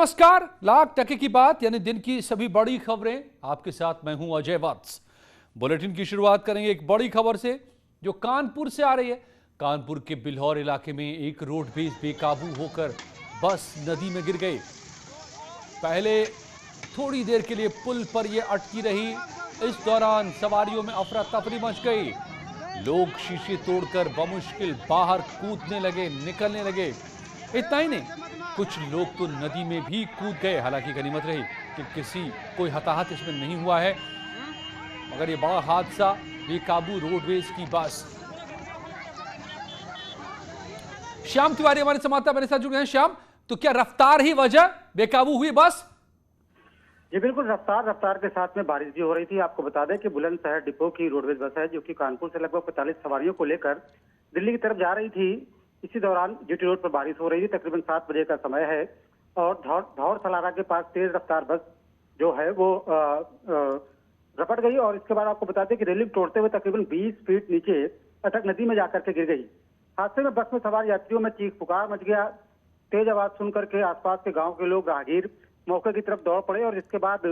नमस्कार, लाख टके की बात यानी दिन की सभी बड़ी खबरें आपके साथ मैं हूं अजय वत्स। बुलेटिन की शुरुआत करेंगे एक बड़ी खबर से जो कानपुर से आ रही है। कानपुर के बिल्हौर इलाके में एक रोडवेज बेकाबू होकर बस नदी में गिर गई। पहले थोड़ी देर के लिए पुल पर यह अटकी रही। इस दौरान सवारियों में अफरा तफरी मच गई। लोग शीशे तोड़कर बमुश्किल बाहर कूदने लगे, निकलने लगे। इतना ही नहीं, कुछ लोग तो नदी में भी कूद गए। हालांकि गनीमत रही कि कोई हताहत इसमें नहीं हुआ है, मगर ये बड़ा हादसा, बेकाबू रोडवेज की बस। श्याम तिवारी हमारे संवाददाता मेरे साथ जुड़ गए हैं। श्याम, तो क्या रफ्तार ही वजह बेकाबू हुई बस? जी बिल्कुल, रफ्तार के साथ में बारिश भी हो रही थी। आपको बता दें कि बुलंदशहर डिपो की रोडवेज बस है जो कि कानपुर से लगभग 45 सवारियों को लेकर दिल्ली की तरफ जा रही थी। इसी दौरान जीटी रोड पर बारिश हो रही थी। तकरीबन 7 बजे का समय है और धौर सलारा के पास तेज रफ्तार बस जो है वो रपट गई और इसके बाद आपको बता दें कि रेलिंग तोड़ते हुए तकरीबन 20 फीट नीचे अटक नदी में जाकर के गिर गई। हादसे में बस में सवार यात्रियों में चीख पुकार मच गया। तेज आवाज सुनकर के आसपास के गाँव के लोग राहगीर मौके की तरफ दौड़ पड़े और इसके बाद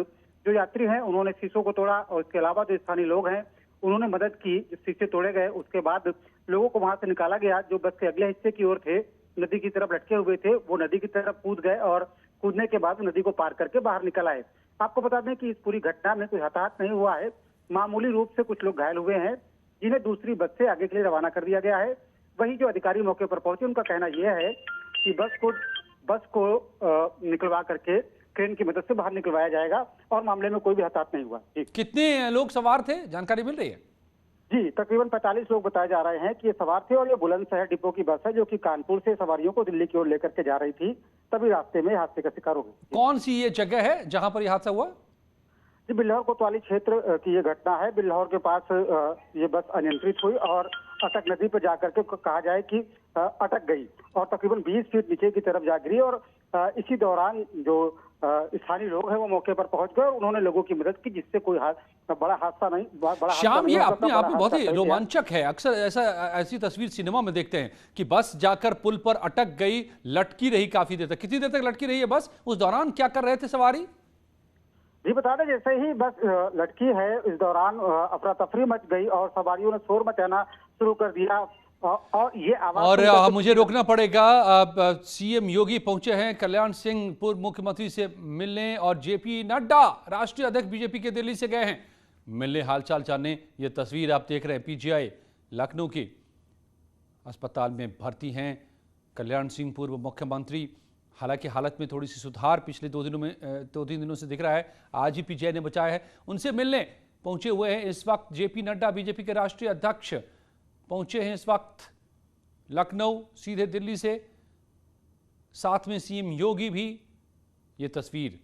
जो यात्री हैं उन्होंने शीशों को तोड़ा और इसके अलावा जो स्थानीय लोग हैं उन्होंने मदद की। शीशे तोड़े गए, उसके बाद लोगों को वहां से निकाला गया। जो बस के अगले हिस्से की ओर थे, नदी की तरफ लटके हुए थे, वो नदी की तरफ कूद गए और कूदने के बाद नदी को पार करके बाहर निकल आए। आपको बता दें कि इस पूरी घटना में कोई हताहत नहीं हुआ है। मामूली रूप से कुछ लोग घायल हुए हैं जिन्हें दूसरी बस से आगे के लिए रवाना कर दिया गया है। वही जो अधिकारी मौके पर पहुंचे उनका कहना यह है कि बस को निकलवा करके ट्रेन की मदद से बाहर निकलवाया जाएगा और मामले में कोई भी हताहत नहीं हुआ। कितने लोग सवार थे, जानकारी मिल रही है? जी, तकरीबन 45 लोग बताए जा रहे हैं कि ये सवार थे और ये बुलंदशहर डिपो की बस है जो कि कानपुर से सवारियों को दिल्ली की ओर लेकर के जा रही थी। तभी रास्ते में हादसे का शिकार हो गई। कौन सी ये जगह है जहां पर यह हादसा हुआ? जी, बिल्हौर कोतवाली क्षेत्र की ये घटना है। बिल्हौर के पास ये बस अनियंत्रित हुई और अटक नदी पर जाकर के कहा जाए कि अटक गई और तकरीबन 20 फीट नीचे की तरफ जा गिरी और इसी दौरान जो स्थानीय लोग हैं वो मौके पर पहुंच गए और उन्होंने लोगों की मदद की, जिससे कोई बड़ा हादसा नहीं। श्याम, ये अपने आप में बहुत ही रोमांचक है। अक्सर ऐसी तस्वीर सिनेमा में देखते हैं कि बस जाकर पुल पर अटक गई, लटकी रही काफी देर तक। कितनी देर तक लटकी रही है बस? उस दौरान क्या कर रहे थे सवारी? जी बता दें, जैसे ही बस लटकी है इस दौरान अफरा तफरी मच गई और सवारियों ने शोर मचाना शुरू कर दिया और ये आवाज और मुझे रोकना पड़ेगा। सीएम योगी पहुंचे हैं कल्याण सिंह पूर्व मुख्यमंत्री से मिलने और जेपी नड्डा राष्ट्रीय अध्यक्ष बीजेपी के दिल्ली से गए हैं मिलने, हालचाल जानने। ये तस्वीर आप देख रहे हैं पीजीआई लखनऊ की। अस्पताल में भर्ती हैं कल्याण सिंह पूर्व मुख्यमंत्री। हालांकि हालत में थोड़ी सी सुधार पिछले 2-3 दिनों से दिख रहा है। आज ही पीजीआई ने बचाया है। उनसे मिलने पहुंचे हुए हैं इस वक्त जेपी नड्डा, बीजेपी के राष्ट्रीय अध्यक्ष पहुंचे हैं इस वक्त लखनऊ सीधे दिल्ली से, साथ में सीएम योगी भी। ये तस्वीर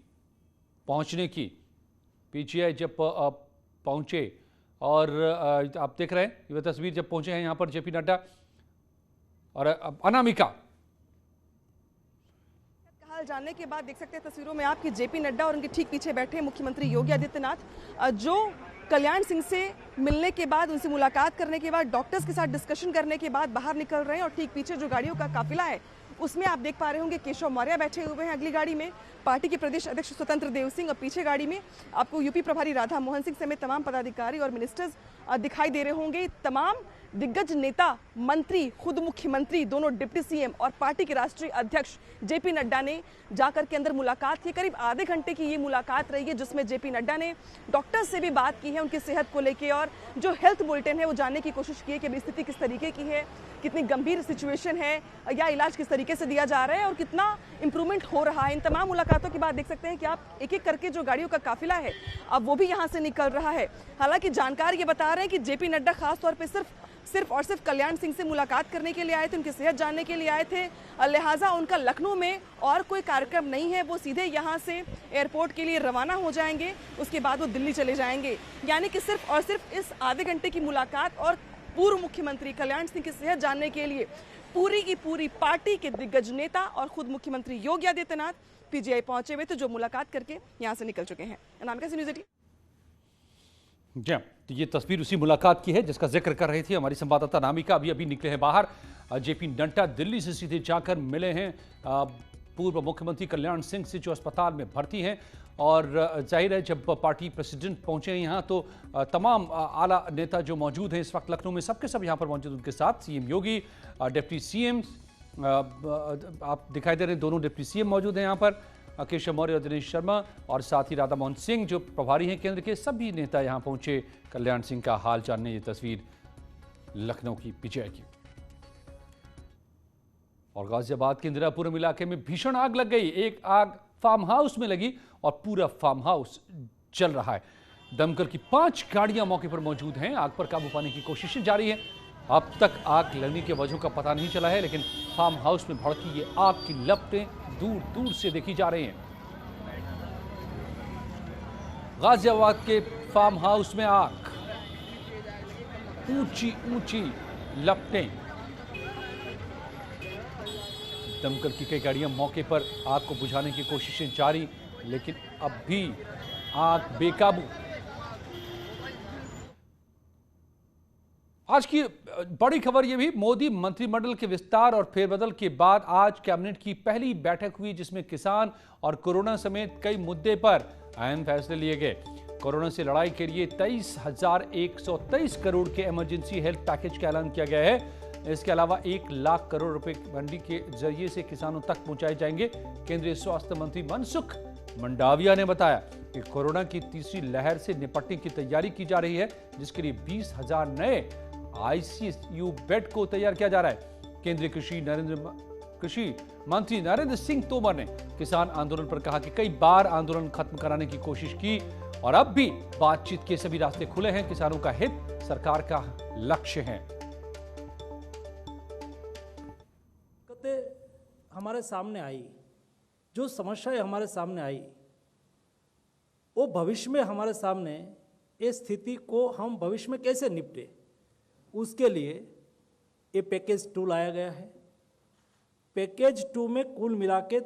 पहुंचने की, पीजीआई जब पहुंचे और आप देख रहे हैं ये तस्वीर जब पहुंचे हैं यहां पर जेपी नड्डा और अनामिका। जानने के बाद देख सकते हैं तस्वीरों में आपकी जेपी नड्डा और उनके ठीक पीछे बैठे मुख्यमंत्री योगी आदित्यनाथ, जो कल्याण सिंह से मिलने के बाद, उनसे मुलाकात करने के बाद, डॉक्टर्स के साथ डिस्कशन करने के बाद बाहर निकल रहे हैं। और ठीक पीछे जो गाड़ियों का काफिला है उसमें आप देख पा रहे होंगे केशव मौर्य बैठे हुए हैं अगली गाड़ी में, पार्टी के प्रदेश अध्यक्ष स्वतंत्र देव सिंह, और पीछे गाड़ी में आपको यूपी प्रभारी राधा मोहन सिंह समेत तमाम पदाधिकारी और मिनिस्टर्स दिखाई दे रहे होंगे। तमाम दिग्गज नेता, मंत्री, खुद मुख्यमंत्री, दोनों डिप्टी सीएम और पार्टी के राष्ट्रीय अध्यक्ष जेपी नड्डा ने जाकर के अंदर मुलाकात की। करीब आधे घंटे की ये मुलाकात रही है जिसमें जेपी नड्डा ने डॉक्टर से भी बात की है उनकी सेहत को लेके और जो हेल्थ बुलेटिन है वो जानने की कोशिश की है कि स्थिति किस तरीके की है, कितनी गंभीर सिचुएशन है या इलाज किस तरीके से दिया जा रहा है और कितना इंप्रूवमेंट हो रहा है। इन तमाम मुलाकातों के बाद देख सकते हैं कि आप एक एक करके जो गाड़ियों का काफिला है अब वो भी यहाँ से निकल रहा है। हालांकि जानकार ये बता रहे हैं कि जेपी नड्डा खासतौर पर सिर्फ कल्याण सिंह से मुलाकात करने के लिए आए थे, उनकी सेहत जानने के लिए आए थे, लिहाजा उनका लखनऊ में और कोई कार्यक्रम नहीं है। वो सीधे यहाँ से एयरपोर्ट के लिए रवाना हो जाएंगे, उसके बाद वो दिल्ली चले जाएंगे। यानी कि सिर्फ और सिर्फ इस आधे घंटे की मुलाकात और पूर्व मुख्यमंत्री कल्याण सिंह की सेहत जानने के लिए पूरी की पूरी पार्टी के दिग्गज नेता और खुद मुख्यमंत्री योगी आदित्यनाथ पीजीआई पहुंचे हुए थे, जो मुलाकात करके यहाँ से निकल चुके हैं। अनामिका सी न्यूज़ 18। जी, तो ये तस्वीर उसी मुलाकात की है जिसका जिक्र कर रही थी हमारी संवाददाता अनामिका। अभी निकले हैं बाहर। जेपी नड्डा दिल्ली से सीधे जाकर मिले हैं पूर्व मुख्यमंत्री कल्याण सिंह से जो अस्पताल में भर्ती हैं। और जाहिर है जब पार्टी प्रेसिडेंट पहुंचे हैं यहाँ तो तमाम आला नेता जो मौजूद हैं इस वक्त लखनऊ में सबके सब यहाँ पर मौजूद। उनके साथ सीएम योगी, डिप्टी सीएम आप दिखाई दे रहे हैं, दोनों डिप्टी सीएम मौजूद हैं यहाँ पर, केशव मौर्य और दिनेश शर्मा, और साथ ही राधा मोहन सिंह जो प्रभारी हैं केंद्र के। सभी नेता यहाँ पहुंचे कल्याण सिंह का हाल जानने। ये तस्वीर लखनऊ की पीजीआई की। और गाजियाबाद के इंदिरापुरम इलाके में भीषण आग लग गई। एक आग फार्म हाउस में लगी और पूरा फार्म हाउस जल रहा है। दमकल की 5 गाड़ियां मौके पर मौजूद हैं। आग पर काबू पाने की कोशिशें जारी हैं। अब तक आग लगने के वजह का पता नहीं चला है, लेकिन फार्म हाउस में भड़की ये आग की लपटें दूर दूर से देखी जा रही हैं। गाजियाबाद के फार्म हाउस में आग, ऊंची ऊंची लपटें। दमकल की कई गाड़ियां मौके पर आग को बुझाने की कोशिशें जारी, लेकिन अब भी आग बेकाबू। आज की बड़ी खबर यह भी, मोदी मंत्रिमंडल के विस्तार और फेरबदल के बाद आज कैबिनेट की पहली बैठक हुई जिसमें किसान और कोरोना समेत कई मुद्दे पर अहम फैसले लिए गए। कोरोना से लड़ाई के लिए 23,123 करोड़ के इमरजेंसी हेल्थ पैकेज का ऐलान किया गया है। इसके अलावा 1 लाख करोड़ रुपए मंडी के जरिए से किसानों तक पहुंचाए जाएंगे। केंद्रीय स्वास्थ्य मंत्री मनसुख मंडाविया ने बताया कि कोरोना की तीसरी लहर से निपटने की तैयारी की जा रही है, जिसके लिए 20,000 नए आईसीयू बेड को तैयार किया जा रहा है। केंद्रीय कृषि मंत्री नरेंद्र सिंह तोमर ने किसान आंदोलन पर कहा कि कई बार आंदोलन खत्म कराने की कोशिश की और अब भी बातचीत के सभी रास्ते खुले हैं। किसानों का हित सरकार का लक्ष्य है। हमारे सामने आई, जो समस्याएं हमारे सामने आई, वो भविष्य में हमारे सामने इस स्थिति को हम भविष्य में कैसे निपटे, उसके लिए ये पैकेज 2 लाया गया है। पैकेज 2 में कुल मिला के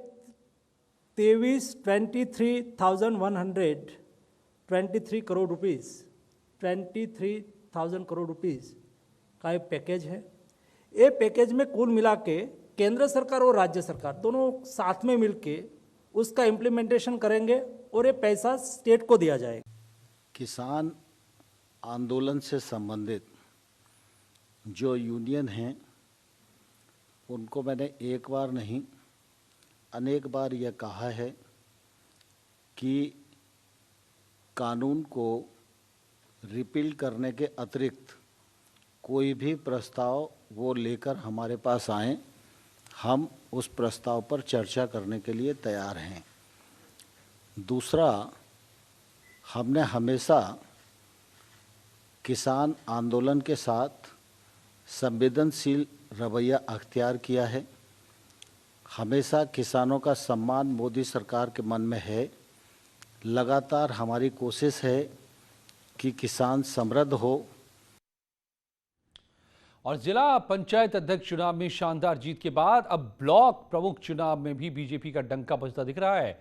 23,123 करोड़ रुपीस, 23,000 करोड़ रुपीस का एक पैकेज है। ये पैकेज में कुल मिला के केंद्र सरकार और राज्य सरकार दोनों साथ में मिलके उसका इम्प्लीमेंटेशन करेंगे और ये पैसा स्टेट को दिया जाएगा। किसान आंदोलन से संबंधित जो यूनियन हैं उनको मैंने एक बार नहीं अनेक बार यह कहा है कि कानून को रिपील करने के अतिरिक्त कोई भी प्रस्ताव वो लेकर हमारे पास आएं, हम उस प्रस्ताव पर चर्चा करने के लिए तैयार हैं। दूसरा, हमने हमेशा किसान आंदोलन के साथ संवेदनशील रवैया अख्तियार किया है। हमेशा किसानों का सम्मान मोदी सरकार के मन में है। लगातार हमारी कोशिश है कि किसान समृद्ध हो। और जिला पंचायत अध्यक्ष चुनाव में शानदार जीत के बाद अब ब्लॉक प्रमुख चुनाव में भी बीजेपी का डंका बजता दिख रहा है।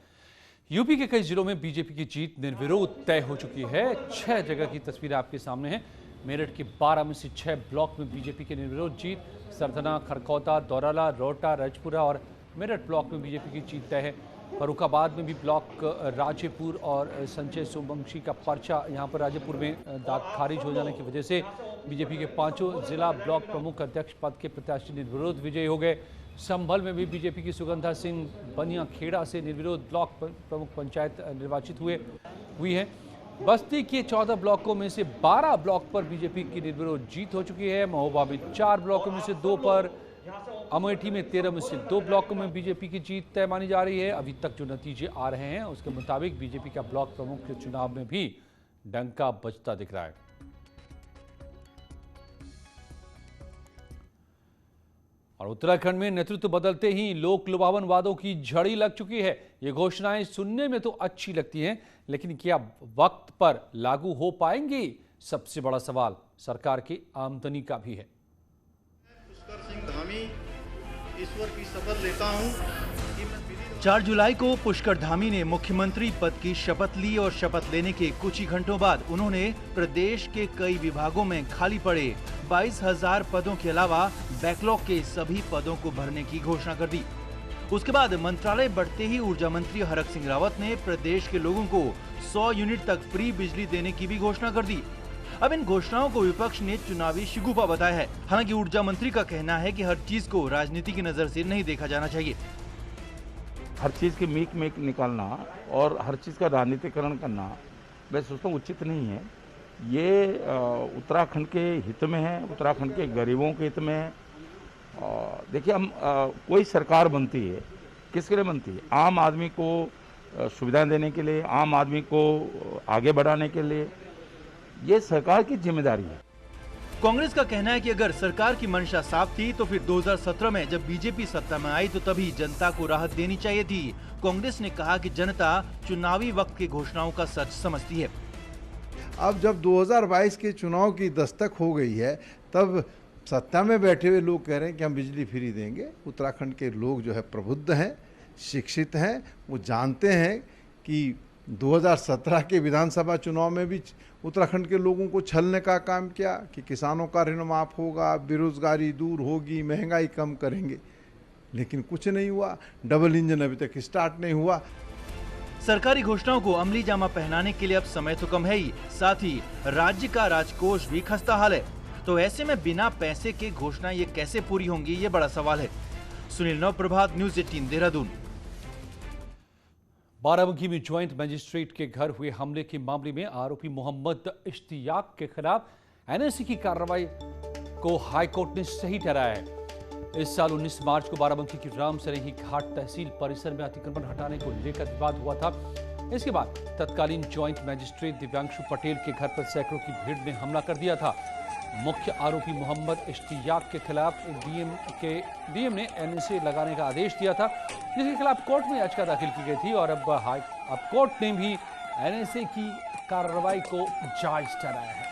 यूपी के कई जिलों में बीजेपी की जीत निर्विरोध तय हो चुकी है। 6 जगह की तस्वीर आपके सामने है। मेरठ के 12 में से 6 ब्लॉक में बीजेपी की निर्विरोध जीत। सरथना, खरखौता, दौराला, रोहटा, रजपुरा और मेरठ ब्लॉक में बीजेपी की जीत तय है। फर्रुखाबाद में भी ब्लॉक राजेपुर और संजय सोमवंशी का पर्चा यहाँ पर राजेपुर में खारिज हो जाने की वजह से बीजेपी के 5 जिला ब्लॉक प्रमुख अध्यक्ष पद के प्रत्याशी निर्विरोध विजयी हो गए। संभल में भी बीजेपी की सुगंधा सिंह बनिया खेड़ा से निर्विरोध ब्लॉक प्रमुख पंचायत निर्वाचित हुई है। बस्ती के 14 ब्लॉकों में से 12 ब्लॉक पर बीजेपी की निर्विरोध जीत हो चुकी है। महोबा में 4 ब्लॉकों में से 2 पर, अमेठी में 13 में से 2 ब्लॉकों में बीजेपी की जीत तय मानी जा रही है। अभी तक जो नतीजे आ रहे हैं उसके मुताबिक बीजेपी का ब्लॉक प्रमुख के चुनाव में भी डंका बजता दिख रहा है। और उत्तराखंड में नेतृत्व बदलते ही लोक लुभावन वादों की झड़ी लग चुकी है। ये घोषणाएं सुनने में तो अच्छी लगती हैं, लेकिन क्या वक्त पर लागू हो पाएंगी? सबसे बड़ा सवाल सरकार की आमदनी का भी है। पुष्कर सिंह धामी ईश्वर की शपथ लेता हूं कि मैं 4 जुलाई को पुष्कर धामी ने मुख्यमंत्री पद की शपथ ली और शपथ लेने के कुछ ही घंटों बाद उन्होंने प्रदेश के कई विभागों में खाली पड़े 22,000 पदों के अलावा बैकलॉग के सभी पदों को भरने की घोषणा कर दी। उसके बाद मंत्रालय बढ़ते ही ऊर्जा मंत्री हरक सिंह रावत ने प्रदेश के लोगों को 100 यूनिट तक फ्री बिजली देने की भी घोषणा कर दी। अब इन घोषणाओं को विपक्ष ने चुनावी शिगुफा बताया है। हालांकि ऊर्जा मंत्री का कहना है कि हर चीज को राजनीति की नजर से नहीं देखा जाना चाहिए। हर चीज की मीक निकालना और हर चीज का राजनीतिकरण करना मैं सोचता हूँ उचित नहीं है। ये उत्तराखंड के हित में है, उत्तराखंड के गरीबों के हित में है। देखिए, हम कोई सरकार बनती है किसके लिए बनती है? आम आदमी को सुविधाएं देने के लिए, आम आदमी को आगे बढ़ाने के लिए। ये सरकार की जिम्मेदारी है। कांग्रेस का कहना है कि अगर सरकार की मंशा साफ थी तो फिर 2017 में जब बीजेपी सत्ता में आई तो तभी जनता को राहत देनी चाहिए थी। कांग्रेस ने कहा कि जनता चुनावी वक्त की घोषणाओं का सच समझती है। अब जब 2022 के चुनाव की दस्तक हो गई है तब सत्ता में बैठे हुए लोग कह रहे हैं कि हम बिजली फ्री देंगे। उत्तराखंड के लोग जो है प्रबुद्ध हैं, शिक्षित हैं, वो जानते हैं कि 2017 के विधानसभा चुनाव में भी उत्तराखंड के लोगों को छलने का काम किया कि किसानों का ऋण माफ होगा, बेरोजगारी दूर होगी, महंगाई कम करेंगे, लेकिन कुछ नहीं हुआ। डबल इंजन अभी तक स्टार्ट नहीं हुआ। सरकारी घोषणाओं को अमली जामा पहनाने के लिए अब समय तो कम है ही, साथ ही राज्य का राजकोष भी खस्ता हाल है। तो ऐसे में बिना पैसे के घोषणा ये कैसे पूरी होंगी, ये बड़ा सवाल है। सुनील नवप्रभात, न्यूज़ 18 देहरादून। बाराबंकी में ज्वाइंट मजिस्ट्रेट के घर हुए हमले के मामले में आरोपी मोहम्मद इश्तियाक के खिलाफ एनएसए की कार्रवाई को हाईकोर्ट ने सही ठहराया है। इस साल 19 मार्च को बाराबंकी की राम सरेही घाट तहसील परिसर में अतिक्रमण हटाने को लेकर विवाद हुआ था। इसके बाद तत्कालीन ज्वाइंट मजिस्ट्रेट दिव्यांशु पटेल के घर पर सैकड़ों की भीड़ ने हमला कर दिया था। मुख्य आरोपी मोहम्मद इश्तियाक के खिलाफ डीएम ने एनएसए लगाने का आदेश दिया था, जिसके खिलाफ कोर्ट में याचिका दाखिल की गई थी और अब कोर्ट ने भी एनएसए की कार्रवाई को जायज ठहराया है।